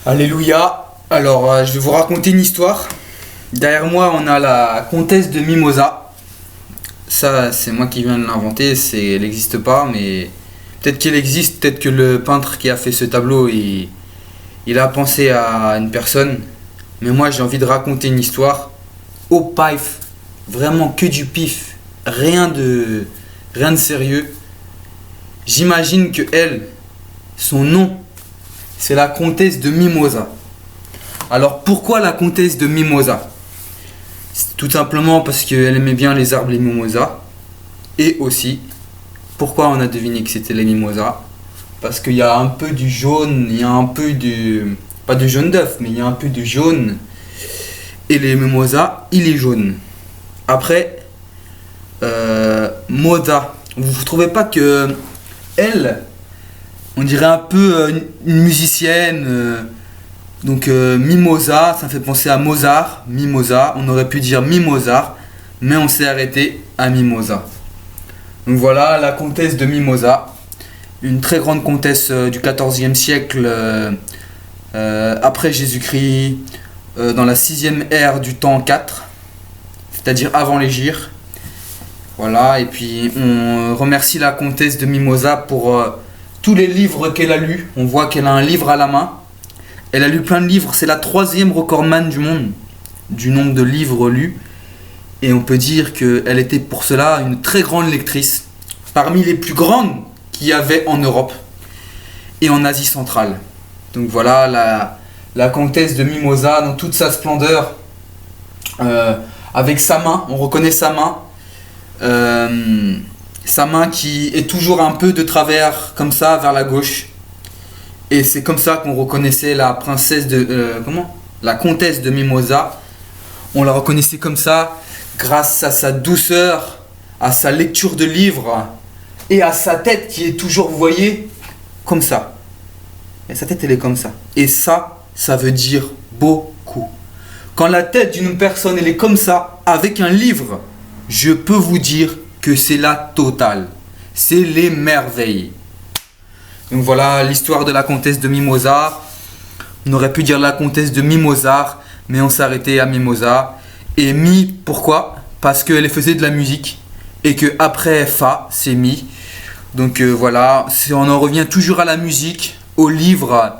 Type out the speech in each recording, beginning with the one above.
Alléluia. Alors, je vais vous raconter une histoire. Derrière moi, on a la comtesse de Mimosa. Ça, c'est moi qui viens de l'inventer. Elle n'existe pas, mais peut-être qu'elle existe. Peut-être que le peintre qui a fait ce tableau, il a pensé à une personne. Mais moi, j'ai envie de raconter une histoire au pif. Vraiment que du pif. Rien de sérieux. J'imagine que elle, son nom, c'est la comtesse de Mimosa. Alors pourquoi la comtesse de Mimosa? C'est tout simplement parce qu'elle aimait bien les arbres, les mimosas. Et aussi, pourquoi on a deviné que c'était les mimosas? Parce qu'il y a un peu du jaune, il y a un peu de... Pas de jaune d'œuf, mais il y a un peu de jaune. Et les mimosas, il est jaune. Après, Moda. Vous ne trouvez pas que elle, on dirait un peu une musicienne donc Mimosa, ça me fait penser à Mozart. Mimosa, on aurait pu dire Mimosar, mais on s'est arrêté à Mimosa. Donc voilà la comtesse de Mimosa, une très grande comtesse du XIVe siècle après Jésus-Christ, dans la 6e ère du temps 4, c'est-à-dire avant l'Hégire. Voilà, et puis on remercie la comtesse de Mimosa pour tous les livres qu'elle a lus. On voit qu'elle a un livre à la main. Elle a lu plein de livres. C'est la 3e recordman du monde, du nombre de livres lus. Et on peut dire qu'elle était pour cela une très grande lectrice, parmi les plus grandes qu'il y avait en Europe et en Asie centrale. Donc voilà la comtesse de Mimosa dans toute sa splendeur, avec sa main, on reconnaît sa main. Sa main qui est toujours un peu de travers comme ça vers la gauche, et c'est comme ça qu'on reconnaissait la princesse de la comtesse de Mimosa. On la reconnaissait comme ça grâce à sa douceur, à sa lecture de livres et à sa tête qui est toujours, vous voyez, comme ça. Et sa tête elle est comme ça, et ça veut dire beaucoup. Quand la tête d'une personne elle est comme ça avec un livre, je peux vous dire que c'est la totale. C'est les merveilles. Donc voilà l'histoire de la comtesse de Mimosa. On aurait pu dire la comtesse de Mimosar, mais on s'est arrêté à Mimosa. Et Mi, pourquoi? Parce qu'elle faisait de la musique. Et que après Fa, c'est Mi. Donc voilà, on en revient toujours à la musique, au livre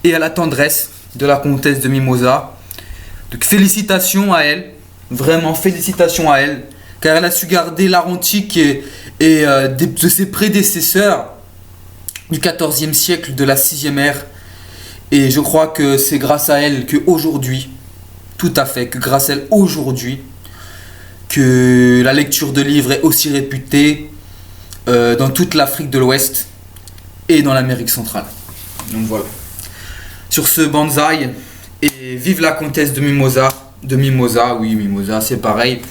et à la tendresse de la comtesse de Mimosa. Donc félicitations à elle. Vraiment félicitations à elle. Car elle a su garder l'art antique et de ses prédécesseurs du XIVe siècle, de la 6e ère. Et je crois que c'est grâce à elle qu'aujourd'hui, tout à fait, que grâce à elle aujourd'hui, que la lecture de livres est aussi réputée dans toute l'Afrique de l'Ouest et dans l'Amérique centrale. Donc voilà. Sur ce banzai, et vive la comtesse de Mimosa. De Mimosa, oui, Mimosa, c'est pareil.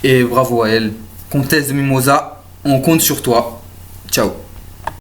Et bravo à elle. Comtesse de Mimosa, on compte sur toi. Ciao.